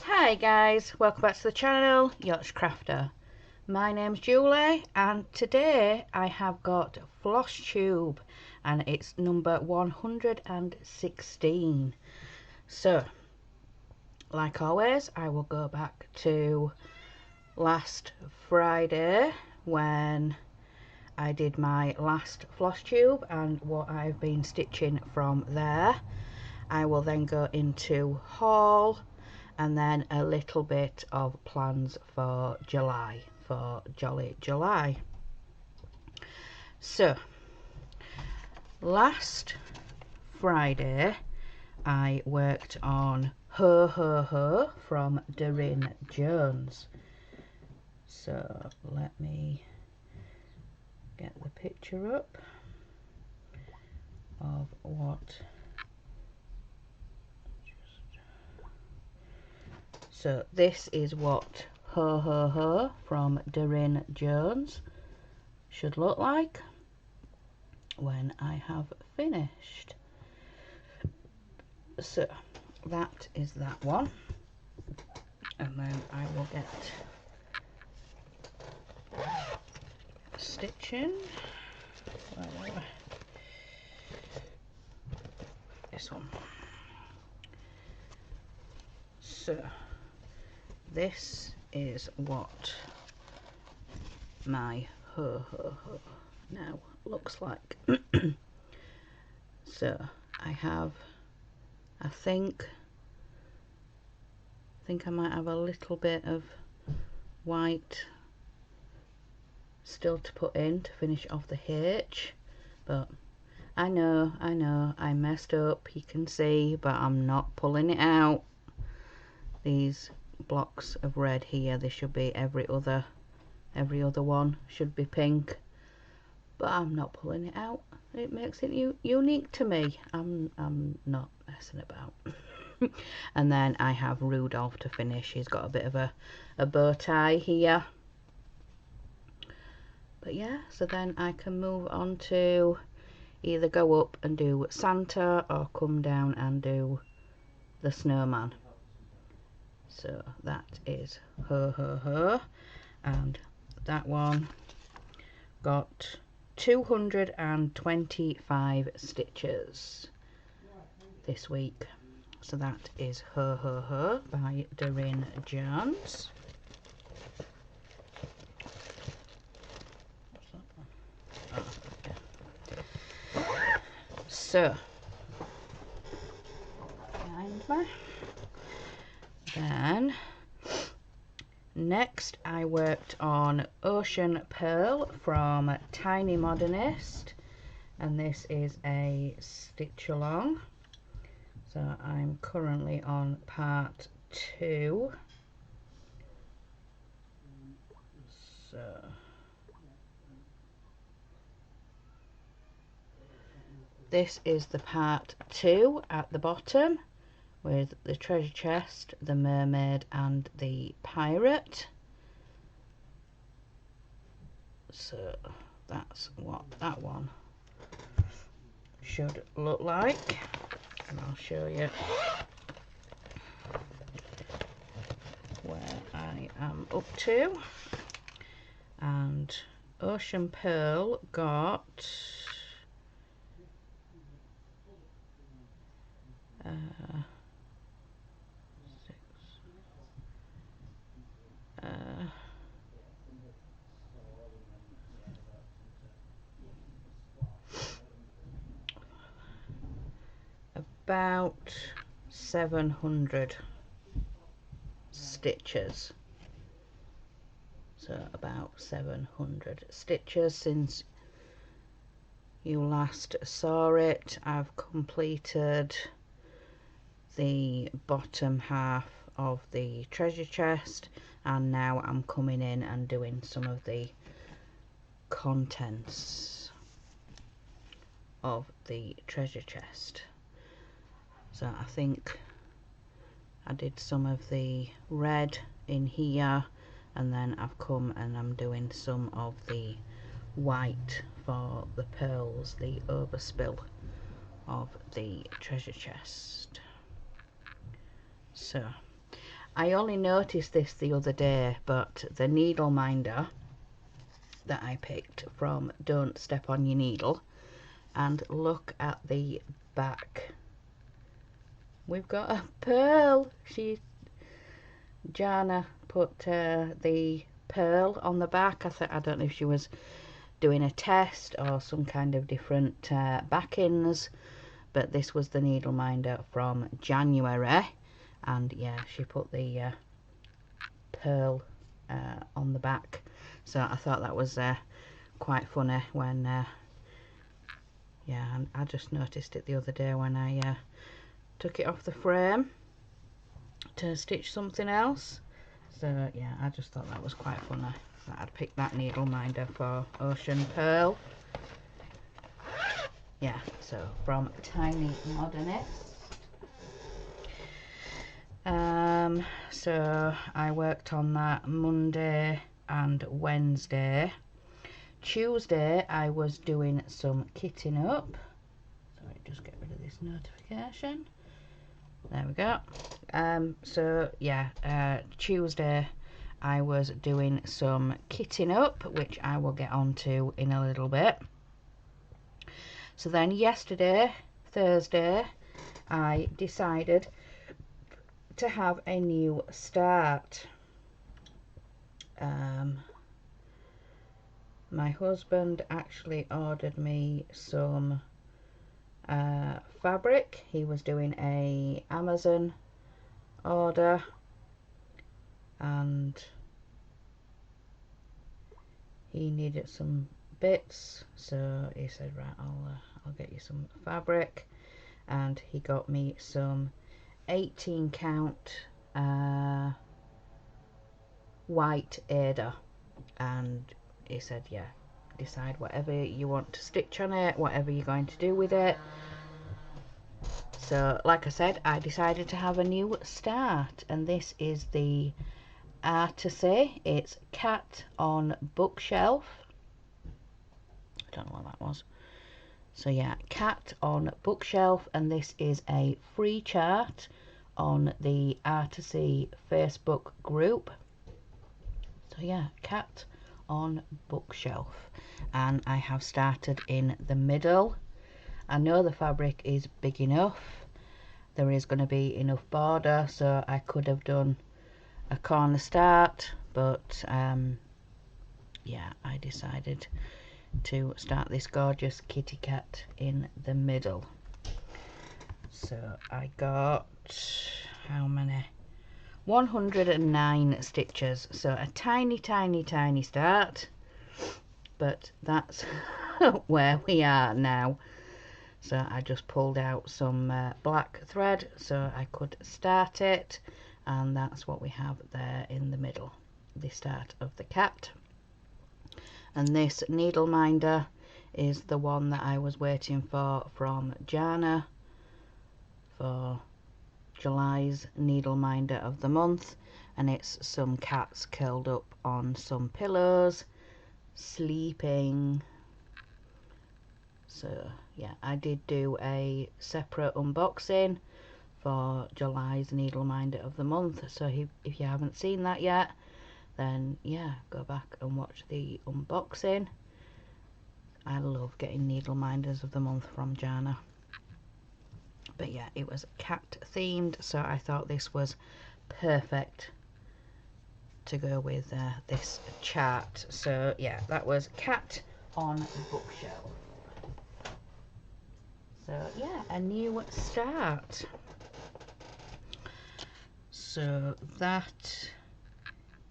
Hi guys, welcome back to the channel, Yacht Crafter. My name's Julie and today I have got Flosstube and it's number 116. So, like always, I will go back to last Friday when I did my last Flosstube and what I've been stitching from there. I will then go into haul and then a little bit of plans for July, for Jolly July. So, last Friday I worked on Ho Ho Ho from Doreen Jones. So, let me get the picture up of what. So this is what Ho Ho Ho from Doreen Jones should look like when I have finished. So that is that one, and then I will get stitching. This one. So this is what my Ho Ho Ho now looks like. So I have, I think I might have a little bit of white still to put in to finish off the H, but I know I messed up, you can see, but I'm not pulling it out. These blocks of red here, they should be every other one should be pink, but I'm not pulling it out. It makes it unique to me. I'm not messing about. And then I have Rudolph to finish. He's got a bit of a bow tie here, but yeah, so then I can move on to either go up and do Santa or come down and do the snowman. So that is Ho Ho Ho, and that one got 225 stitches this week. So that is Ho Ho Ho by Doreen Jones. So behind me. Then next I worked on Ocean Pearl from Tiny Modernist, and this is a stitch along. So I'm currently on part 2. So this is the part 2 at the bottom, with the treasure chest, the mermaid and the pirate. So that's what that one should look like, and I'll show you where I am up to. And Ocean Pearl got about 700 stitches. So about 700 stitches since you last saw it. I've completed the bottom half of the treasure chest, and now I'm coming in and doing some of the contents of the treasure chest. So I think I did some of the red in here, and then I've come and I'm doing some of the white for the pearls, the overspill of the treasure chest. So I only noticed this the other day, but the needle minder that I picked from Don't Step on Your Needle, and look at the back. We've got a pearl. Jana put the pearl on the back. I don't know if she was doing a test or some kind of different backings, but this was the needle minder from January, and yeah, she put the pearl on the back. So I thought that was quite funny when yeah, and I just noticed it the other day when I took it off the frame to stitch something else. So yeah, I just thought that was quite funny that I'd picked that needle minder for Ocean Pearl. Yeah, so from Tiny Modernist. So I worked on that Monday and Wednesday. Tuesday I was doing some kitting up. Sorry, just get rid of this notification. There we go. So yeah, Tuesday I was doing some kitting up, which I will get onto in a little bit. So then yesterday, Thursday, I decided to have a new start. My husband actually ordered me some fabric. He was doing a Amazon order, and he needed some bits, so he said, right, I'll get you some fabric, and he got me some 18 count white Ada, and he said, yeah, decide whatever you want to stitch on it, whatever you're going to do with it. So like I said, I decided to have a new start, and this is the Artisy. It's Cat on Bookshelf. I don't know what that was. So yeah, Cat on Bookshelf, and this is a free chart on the Artisy Facebook group. So yeah, Cat on Bookshelf, and I have started in the middle. I know the fabric is big enough. There is going to be enough border, so I could have done a corner start, but yeah, I decided to start this gorgeous kitty cat in the middle. So I got, how many? 109 stitches, so a tiny start, but that's where we are now. So I just pulled out some black thread so I could start it, and that's what we have there in the middle, the start of the cat. And this needle minder is the one that I was waiting for from Jana for July's needle minder of the month, and it's some cats curled up on some pillows sleeping. So yeah, I did do a separate unboxing for July's needle minder of the month, so if you haven't seen that yet, then yeah, go back and watch the unboxing. I love getting needle minders of the month from Jana. But yeah, it was cat themed, so I thought this was perfect to go with this chart. So yeah, that was Cat on Bookshelf. So yeah, a new start. So that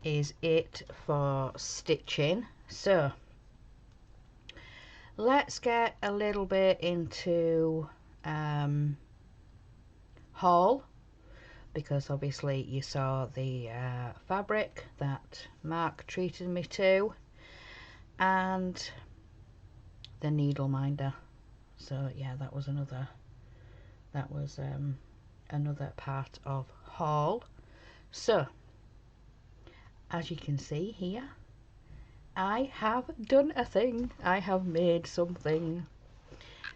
is it for stitching. So let's get a little bit into haul, because obviously you saw the fabric that Mark treated me to, and the needle minder. So yeah, that was another part of haul. So as you can see here, I have done a thing. I have made something.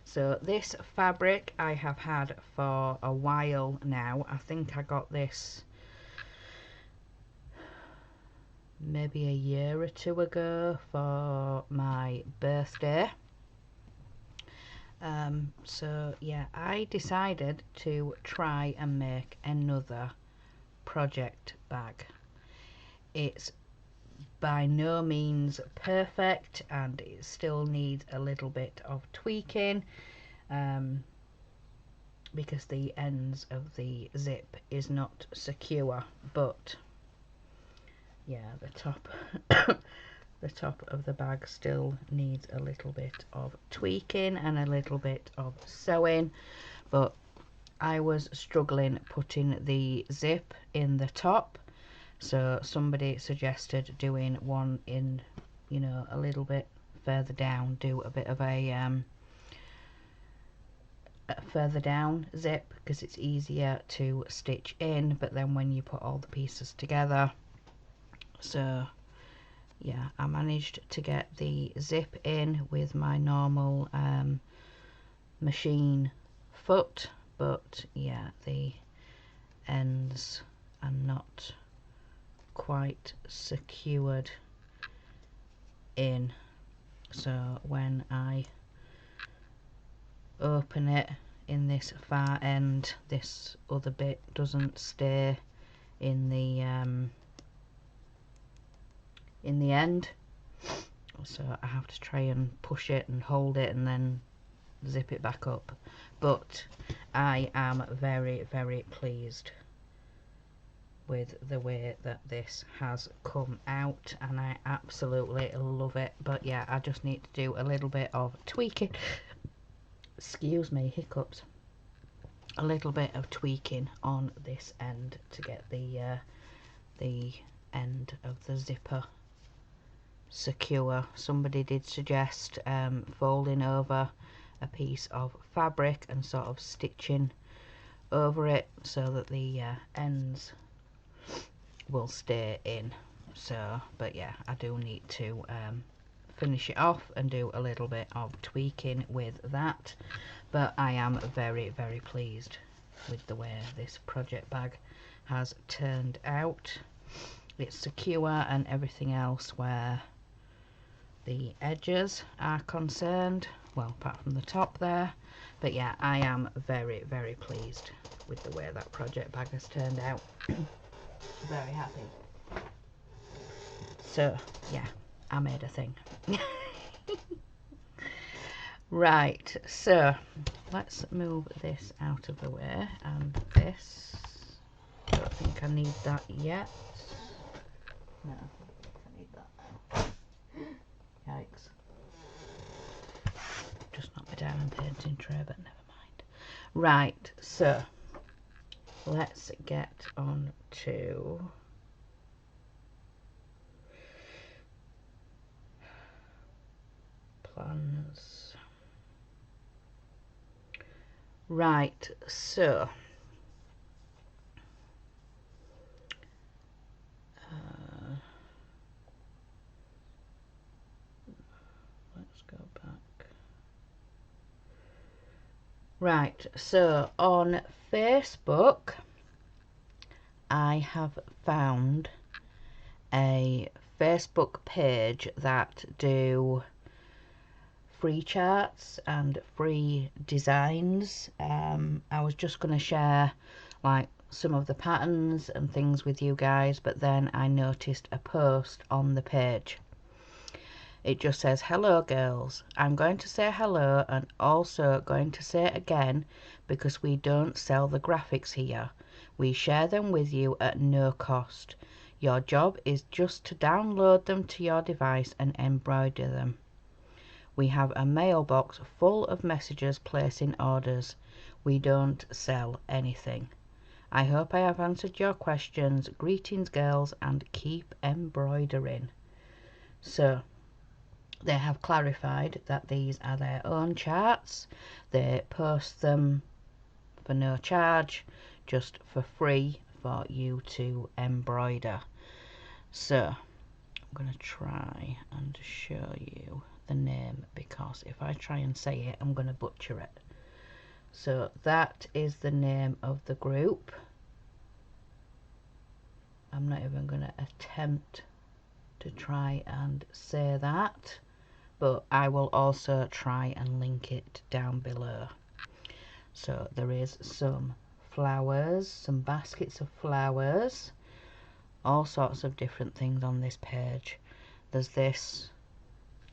So this fabric I have had for a while now. I think I got this maybe a year or two ago for my birthday. So yeah, I decided to try and make another project bag. It's by no means perfect and it still needs a little bit of tweaking, because the ends of the zip is not secure, but yeah, the top the top of the bag still needs a little bit of tweaking and a little bit of sewing. But I was struggling putting the zip in the top, so somebody suggested doing one in, you know, a little bit further down, do a bit of a further down zip because it's easier to stitch in, but then when you put all the pieces together. So yeah, I managed to get the zip in with my normal machine foot, but yeah, the ends are not quite secured in, so when I open it in this far end, this other bit doesn't stay in the end, so I have to try and push it and hold it and then zip it back up. But I am very, very pleased with the way that this has come out, and I absolutely love it. But yeah, I just need to do a little bit of tweaking. Excuse me, hiccups. A little bit of tweaking on this end to get the end of the zipper secure. Somebody did suggest folding over a piece of fabric and sort of stitching over it so that the ends will stay in. So, but yeah, I do need to finish it off and do a little bit of tweaking with that. But I am very, very pleased with the way this project bag has turned out. It's secure and everything else where the edges are concerned, well, apart from the top there. But yeah, I am very, very pleased with the way that project bag has turned out. Very happy. So yeah, I made a thing. Right, so let's move this out of the way, and this, I don't think I need that yet. No, I need that now. Yikes. Just knocked my diamond painting tray, but never mind. Right, so let's get on to plans. Right, so let's go back. Right, so on Facebook I have found a Facebook page that do free charts and free designs. I was just going to share like some of the patterns and things with you guys, but then I noticed a post on the page. It just says, "Hello girls, I'm going to say hello and also going to say it again because we don't sell the graphics here. We share them with you at no cost. Your job is just to download them to your device and embroider them. We have a mailbox full of messages placing orders. We don't sell anything. I hope I have answered your questions. Greetings girls and keep embroidering." So they have clarified that these are their own charts. They post them for no charge, just for free for you to embroider. So I'm going to try and show you the name, because if I try and say it, I'm going to butcher it. So that is the name of the group. I'm not even going to attempt to try and say that, but I will also try and link it down below. So there is some flowers, some baskets of flowers, all sorts of different things on this page. There's this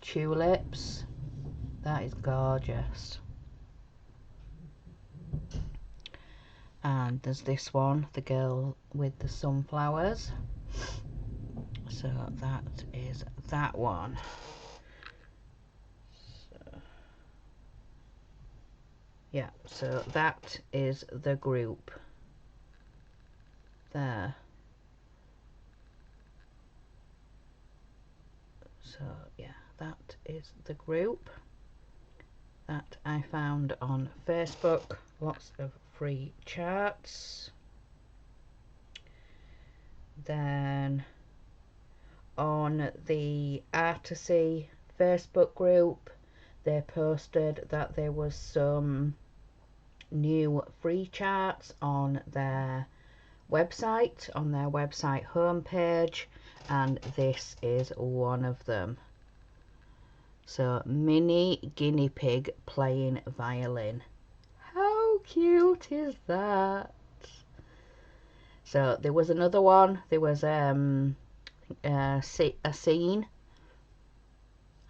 tulips, that is gorgeous. And there's this one, the girl with the sunflowers. So that is that one. So, yeah, so that is the group there. So yeah, that is the group that I found on Facebook. Lots of free charts. Then on the Artisy Facebook group, they posted that there was some new free charts on their website, homepage, and this is one of them. So, mini guinea pig playing violin. How cute is that? So there was another one. There was a scene.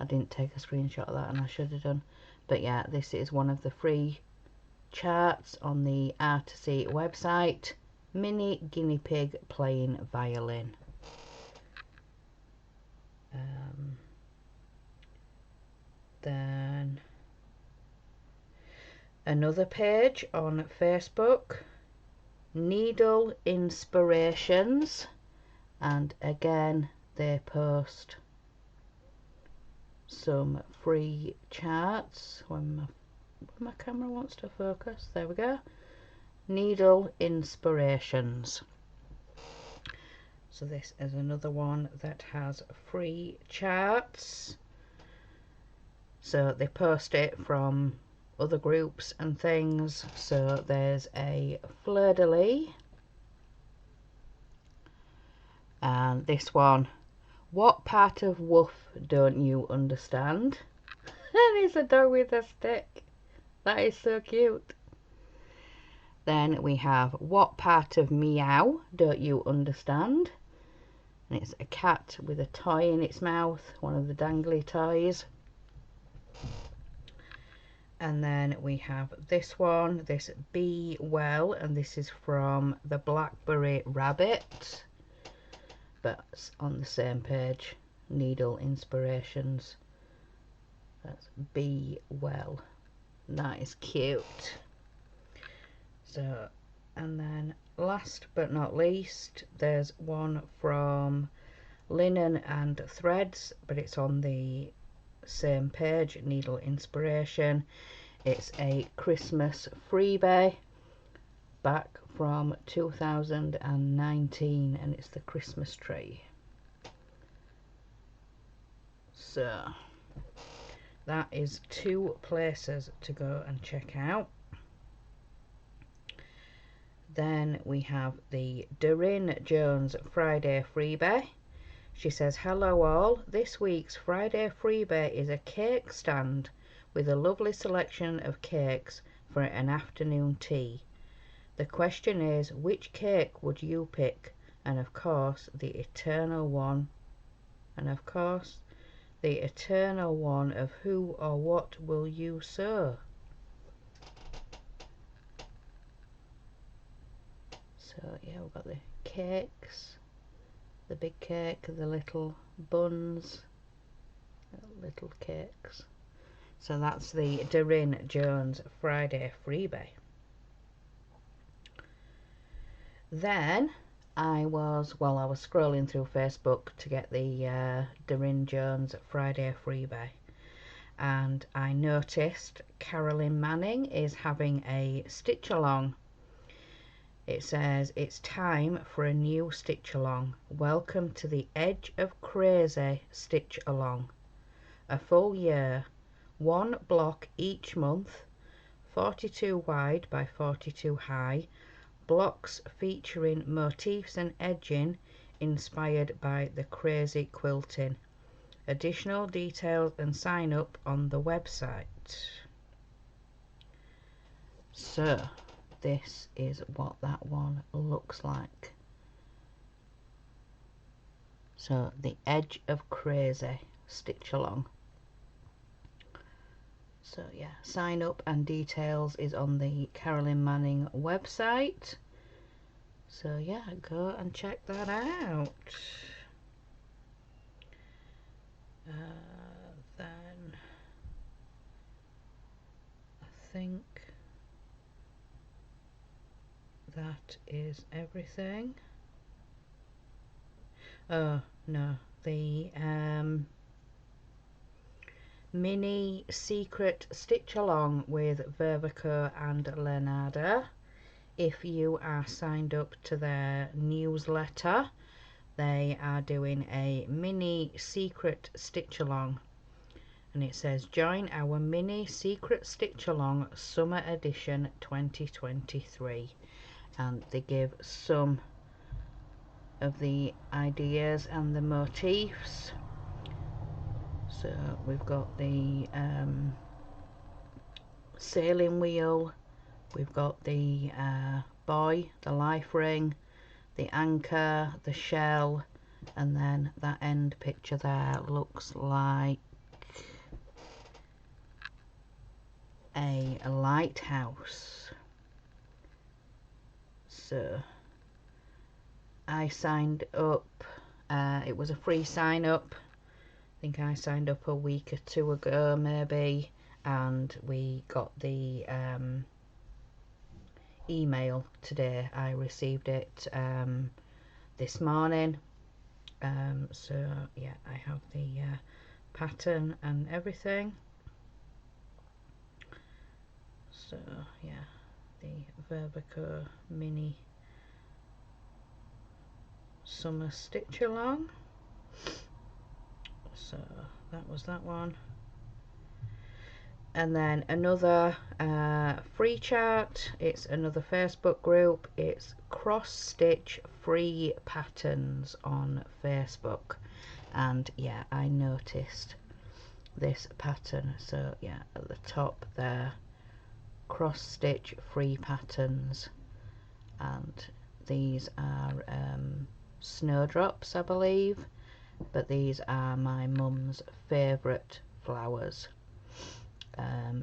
I didn't take a screenshot of that, and I should have done. But yeah, this is one of the free charts on the Artisy website. Mini guinea pig playing violin. Then another page on Facebook, Needle Inspirations, and again they post some free charts when my camera wants to focus. There we go. Needle Inspirations. So this is another one that has free charts. So they post it from other groups and things. So there's a fleur-de-lis, and this one, what part of woof don't you understand? And it's a dog with a stick. That is so cute. Then we have, what part of meow don't you understand? And it's a cat with a toy in its mouth, one of the dangly toys. And then we have this one, this Be Well, and this is from the Blackberry Rabbit, but it's on the same page, Needle Inspirations. That's Be Well. That is cute. So, and then last but not least, there's one from Linen and Threads, but it's on the same page, Needle Inspiration. It's a Christmas freebie back from 2019, and it's the Christmas tree. So that is 2 places to go and check out. Then we have the Doreen Jones Friday freebie. She says, hello all, this week's Friday freebie is a cake stand with a lovely selection of cakes for an afternoon tea. The question is, which cake would you pick? And of course, the eternal one. And of course, the eternal one of who or what will you sew? So yeah, we've got the cakes, the big cake, the little buns, little cakes. So that's the Doreen Jones Friday freebie. Then I was scrolling through Facebook to get the Doreen Jones Friday freebie, and I noticed Carolyn Manning is having a stitch along. It says, it's time for a new stitch along. Welcome to the Edge of Crazy stitch along. A full year, one block each month, 42 wide by 42 high, blocks featuring motifs and edging inspired by the crazy quilting. Additional details and sign up on the website. So this is what that one looks like. So the Edge of Crazy stitch along. So yeah, sign up and details is on the Carolyn Manning website. So yeah, go and check that out. Then I think that is everything. Oh no, the mini secret stitch along with Vervico and Leonardo. If you are signed up to their newsletter, they are doing a mini secret stitch along, and it says join our mini secret stitch along summer edition 2023, and they give some of the ideas and the motifs. So we've got the sailing wheel, we've got the buoy, the life ring, the anchor, the shell, and then that end picture there looks like a lighthouse. So I signed up, it was a free sign up. I think I signed up a week or two ago maybe, and we got the email today. I received it this morning. So yeah, I have the pattern and everything. So yeah, the Vervico mini summer stitch along. So that was that one. And then another free chart. It's another Facebook group. It's cross stitch free patterns on Facebook, and yeah, I noticed this pattern. So yeah, at the top there, cross stitch free patterns, and these are snowdrops, I believe, but these are my mum's favourite flowers.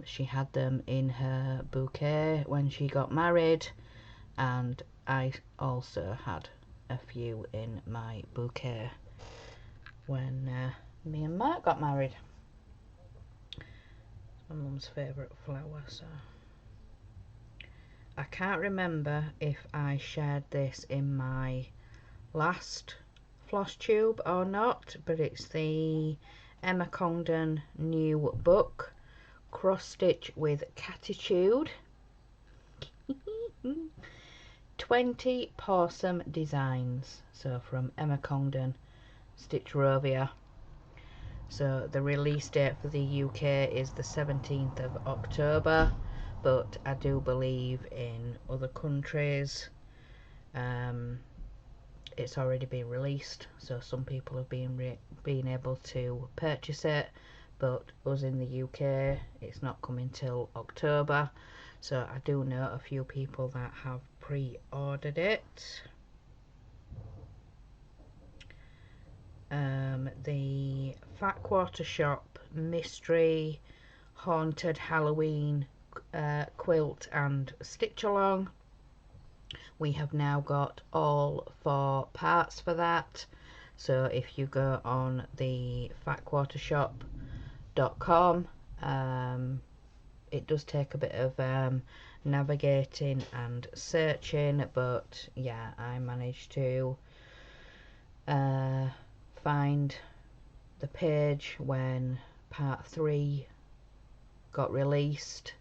She had them in her bouquet when she got married, and I also had a few in my bouquet when me and Mark got married. It's my mum's favourite flower. So I can't remember if I shared this in my last Flosstube or not, but it's the Emma Congdon new book, Cross Stitch with Catitude. 20 Pawsome Designs. So from Emma Congdon, Stitchrovia. So the release date for the UK is the 17th of October, but I do believe in other countries it's already been released, so some people have been able to purchase it, but us in the UK it's not coming till October. So I do know a few people that have pre-ordered it. The Fat Quarter Shop Mystery Haunted Halloween quilt and stitch along. We have now got all 4 parts for that. So if you go on the fatquartershop.com, it does take a bit of navigating and searching, but yeah, I managed to find the page when part 3 got released.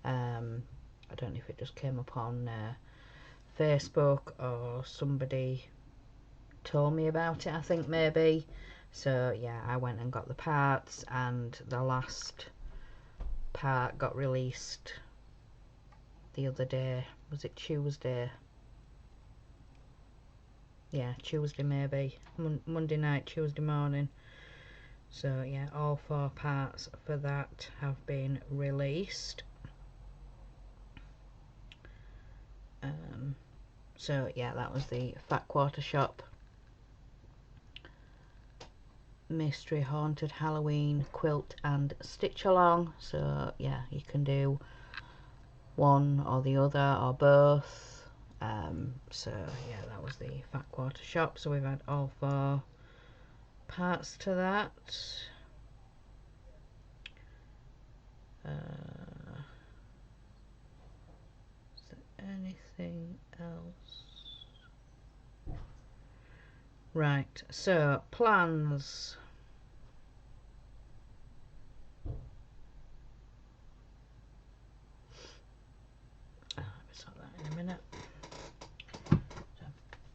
I don't know if it just came up on Facebook, or somebody told me about it, I think, maybe. So yeah, I went and got the parts, and the last part got released the other day. Was it Tuesday? Yeah, Tuesday maybe. Monday night, Tuesday morning. So yeah, all 4 parts for that have been released. So yeah, that was the Fat Quarter Shop Mystery Haunted Halloween Quilt and Stitch Along. So yeah, you can do one or the other or both. So yeah, that was the Fat Quarter Shop. So we've had all 4 parts to that. Is there anything else? Right, so plans. I'll sort that in a minute.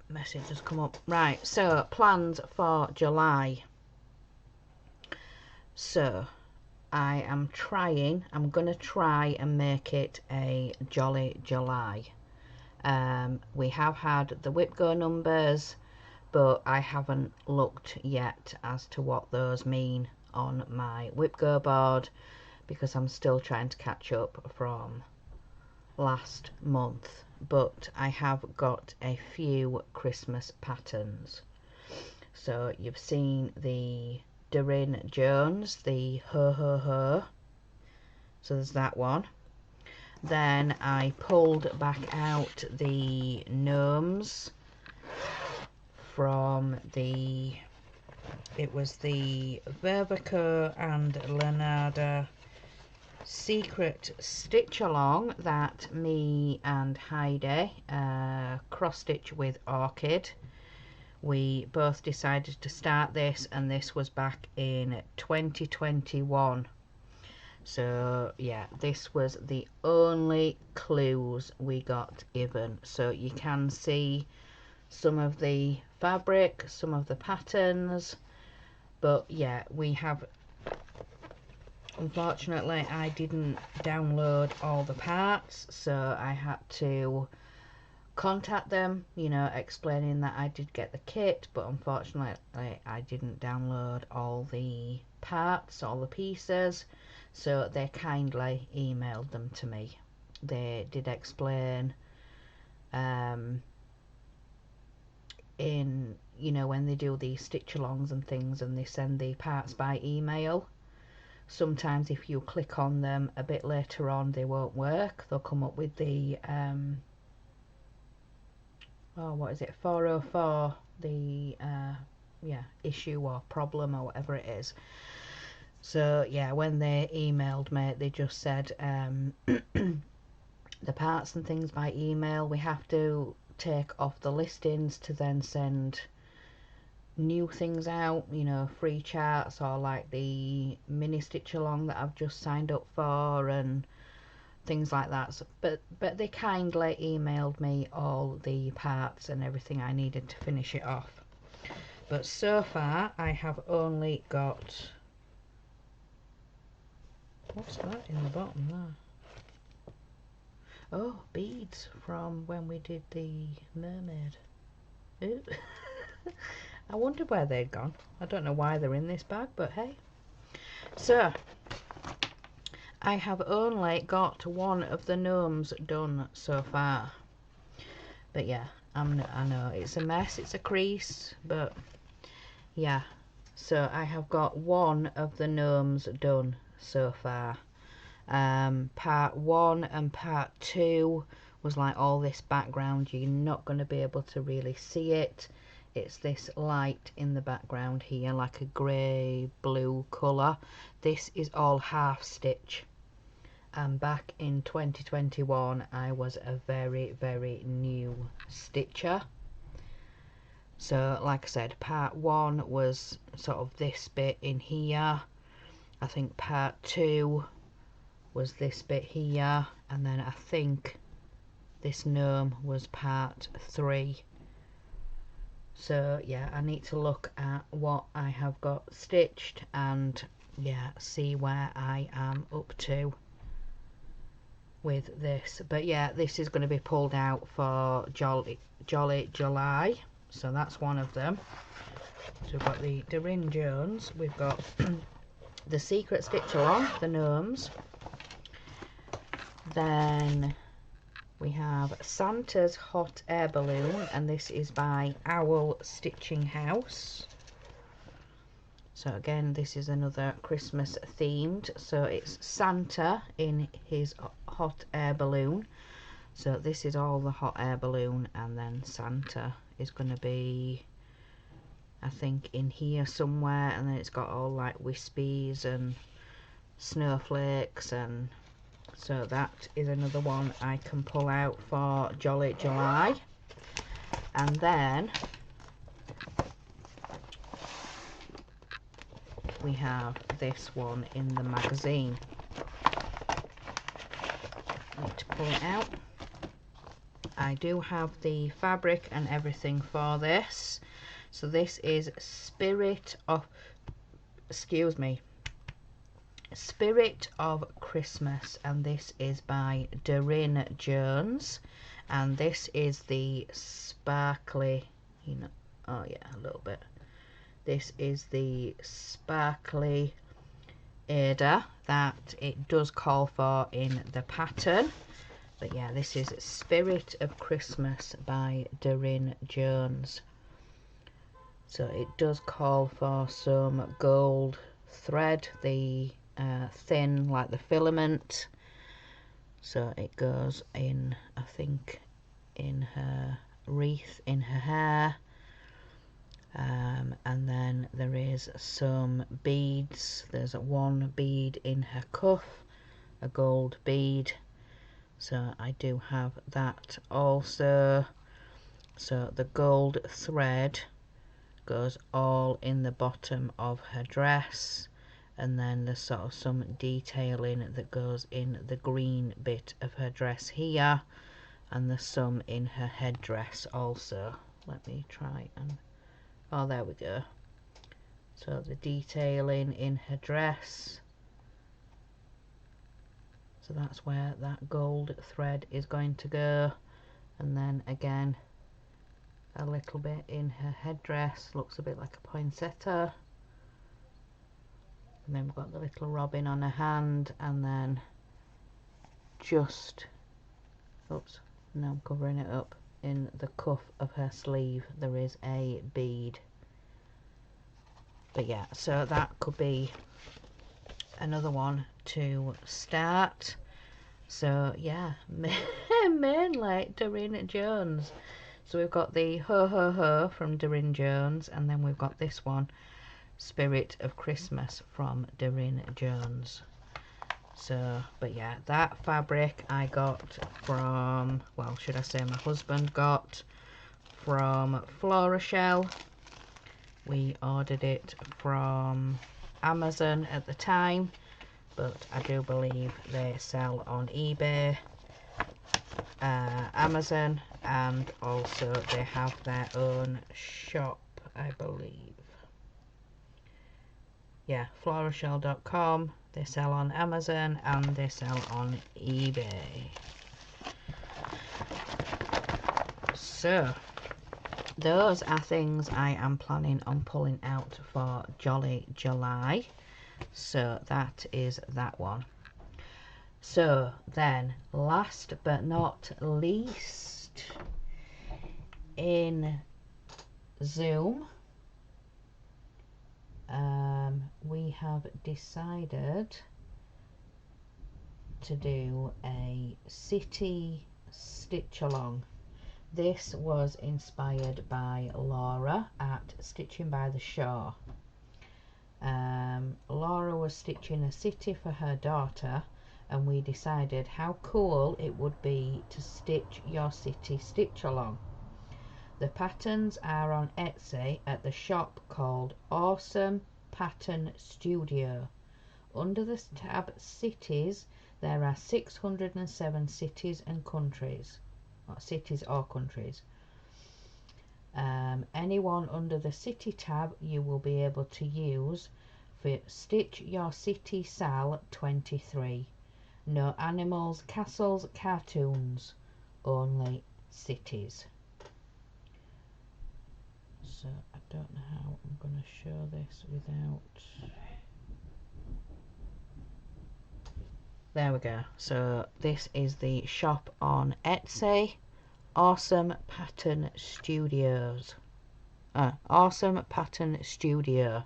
Message has come up. Right, so plans for July. So I'm gonna try and make it a Jolly July. We have had the WIPGO numbers, but I haven't looked yet as to what those mean on my WIPGO board, because I'm still trying to catch up from last month. But I have got a few Christmas patterns. So you've seen the Doreen Jones, the Ho Ho Ho. So there's that one. Then I pulled back out the gnomes from the, it was the Vervico and Lenada Secret Stitch Along that me and Heidi cross stitch with Orchid. We both decided to start this, and this was back in 2021. So yeah, this was the only clues we got given. So you can see some of the fabric, some of the patterns, but yeah, we have, unfortunately I didn't download all the parts, so I had to contact them, you know, explaining that I did get the kit, but unfortunately I didn't download all the parts, all the pieces. So they kindly emailed them to me. They did explain in, you know, when they do the stitch alongs and things and they send the parts by email, sometimes if you click on them a bit later on they won't work. They'll come up with the oh, what is it, 404, the yeah, issue or problem or whatever it is. So yeah, when they emailed me, they just said the parts and things by email we have to take off the listings to then send new things out, you know, free charts, or like the mini stitch along that I've just signed up for and things like that. So, but they kindly emailed me all the parts and everything I needed to finish it off. But so far I have only got, what's that in the bottom there? Oh, beads from when we did the mermaid. Ooh. I wonder where they'd gone. I don't know why they're in this bag, but hey. So I have only got one of the gnomes done so far. But yeah, I know it's a mess, it's a crease, but yeah. So I have got one of the gnomes done so far. Part 1 and part 2 was like all this background. You're not going to be able to really see it. It's this light in the background here, like a grey blue colour. This is all half stitch, and back in 2021 I was a very new stitcher. So like I said, part 1 was sort of this bit in here. I think part 2 was this bit here, and then I think this gnome was part 3. So yeah, I need to look at what I have got stitched and yeah, see where I am up to with this. But yeah, this is going to be pulled out for Jolly July, so that's one of them. So we've got the Doreen Jones, we've got the Secret Stitch Along, the gnomes, then we have Santa's Hot Air Balloon, and this is by Owl Stitching House. So again, this is another Christmas themed, so it's Santa in his hot air balloon. So this is all the hot air balloon, and then Santa is going to be, I think, in here somewhere, and then it's got all like wispies and snowflakes, and so that is another one I can pull out for Jolly July. And then we have this one in the magazine. I need to pull it out. I do have the fabric and everything for this. So this is Spirit of Christmas, and this is by Doreen Jones, and this is the sparkly, you know, oh yeah, a little bit. This is the sparkly Ada that it does call for in the pattern. But yeah, this is Spirit of Christmas by Doreen Jones. So it does call for some gold thread, the thin, like the filament. So it goes in, I think, in her wreath, in her hair. And then there is some beads. There's one bead in her cuff, a gold bead. So I do have that also. So the gold thread goes all in the bottom of her dress, and then there's sort of some detailing that goes in the green bit of her dress here, and there's some in her headdress also. Let me try and, oh, there we go. So the detailing in her dress, so that's where that gold thread is going to go, and then again a little bit in her headdress, looks a bit like a poinsettia, and then we've got the little robin on her hand, and then just, oops, now I'm covering it up, in the cuff of her sleeve there is a bead. But yeah, so that could be another one to start. So yeah, mainly Doreen Jones. So we've got the Ho Ho Ho from Doreen Jones, and then we've got this one, Spirit of Christmas from Doreen Jones. So, but yeah, that fabric I got from, well, should I say my husband got from Florashell. We ordered it from Amazon at the time, but I do believe they sell on eBay, Amazon, and also they have their own shop, I believe. Yeah, florashell.com. They sell on Amazon and they sell on eBay. So those are things I am planning on pulling out for Jolly July. So that is that one. So then, last but not least, in Zoom, we have decided to do a city stitch along. This was inspired by Laura at Stitching by the Shore. Laura was stitching a city for her daughter, and we decided how cool it would be to stitch your city stitch along. The patterns are on Etsy at the shop called Awesome Pattern Studio. Under the tab Cities, there are 607 cities and countries. cities or countries. Anyone under the city tab you will be able to use for Stitch Your City Sal 23. No animals, castles, cartoons, only cities. So I don't know how I'm going to show this without... There we go. So this is the shop on Etsy. Awesome Pattern Studios. Awesome Pattern Studio.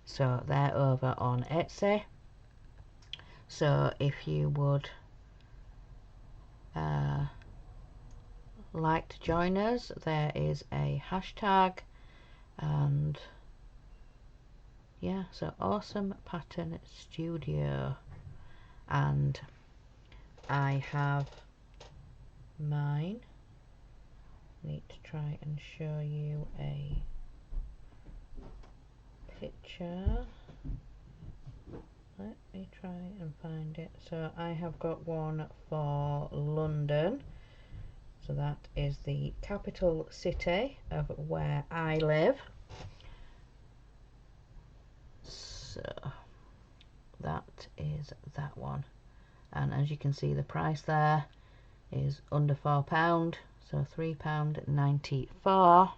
So they're over on Etsy. So if you would like to join us, there is a hashtag, and yeah, so Awesome Pattern Studio, and I have mine. Need to try and show you a picture. Let me try and find it. So I have got one for London. So that is the capital city of where I live. So that is that one. And as you can see, the price there is under £4, so £3.94.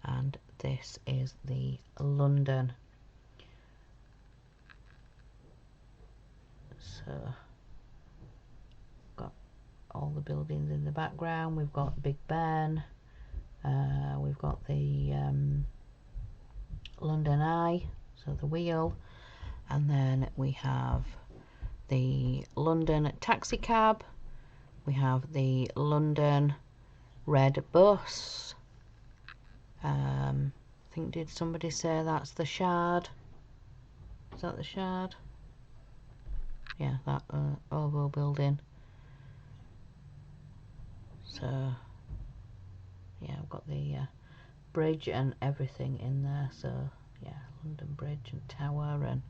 And this is the London. So got all the buildings in the background. We've got Big Ben, we've got the London Eye, so the wheel, and then we have the London taxi cab, we have the London red bus. I think, did somebody say that's the Shard? Is that the Shard? Yeah, that oval building. So yeah, I've got the bridge and everything in there. So yeah, London Bridge and Tower, and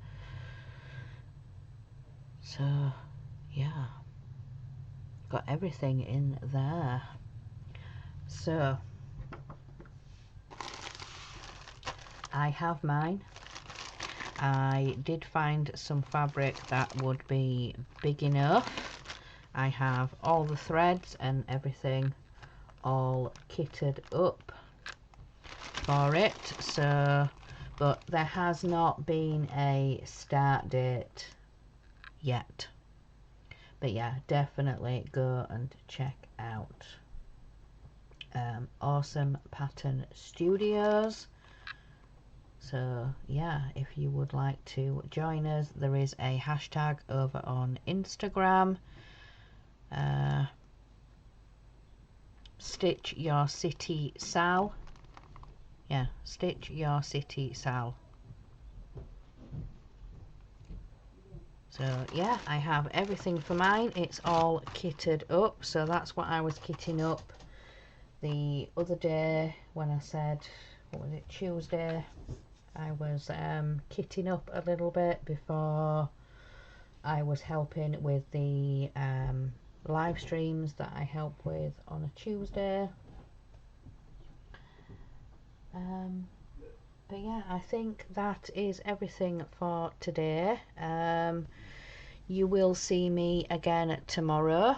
so yeah, got everything in there. So I have mine. I did find some fabric that would be big enough. I have all the threads and everything all kitted up for it. So, but there has not been a start date yet. But yeah, definitely go and check out Awesome Pattern Studios. So yeah, if you would like to join us, there is a hashtag over on Instagram, Stitch Your City Sal. Yeah, Stitch Your City Sal. So yeah, I have everything for mine. It's all kitted up. So that's what I was kitting up the other day when I said, what was it, Tuesday? I was kitting up a little bit before I was helping with the live streams that I help with on a Tuesday. But yeah, I think that is everything for today. You will see me again tomorrow,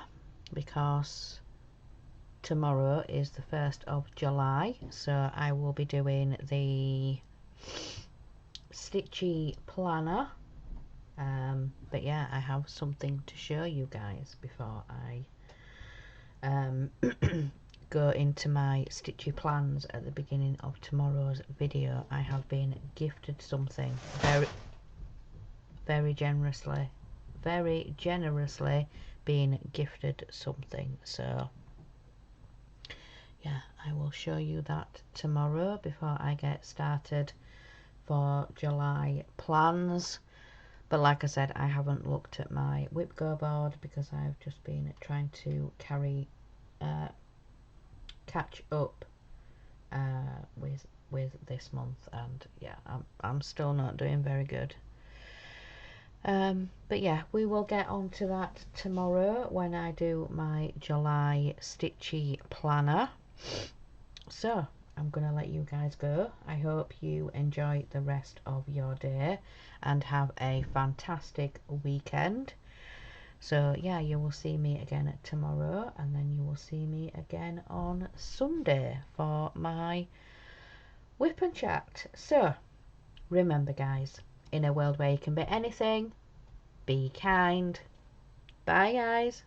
because tomorrow is the 1st of July, so I will be doing the Stitchy planner. But yeah, I have something to show you guys before I go into my Stitchy plans at the beginning of tomorrow's video. I have been gifted something very generously being gifted something. So yeah, I will show you that tomorrow before I get started for July plans. But like I said, I haven't looked at my whip go board because I've just been trying to catch up with this month, and yeah, I'm still not doing very good. But yeah, we will get on to that tomorrow when I do my July stitchy planner. So I'm gonna let you guys go. I hope you enjoy the rest of your day and have a fantastic weekend. So yeah, you will see me again tomorrow, and then you will see me again on Sunday for my whip and chat. So remember guys, in a world where you can be anything, be kind. Bye guys.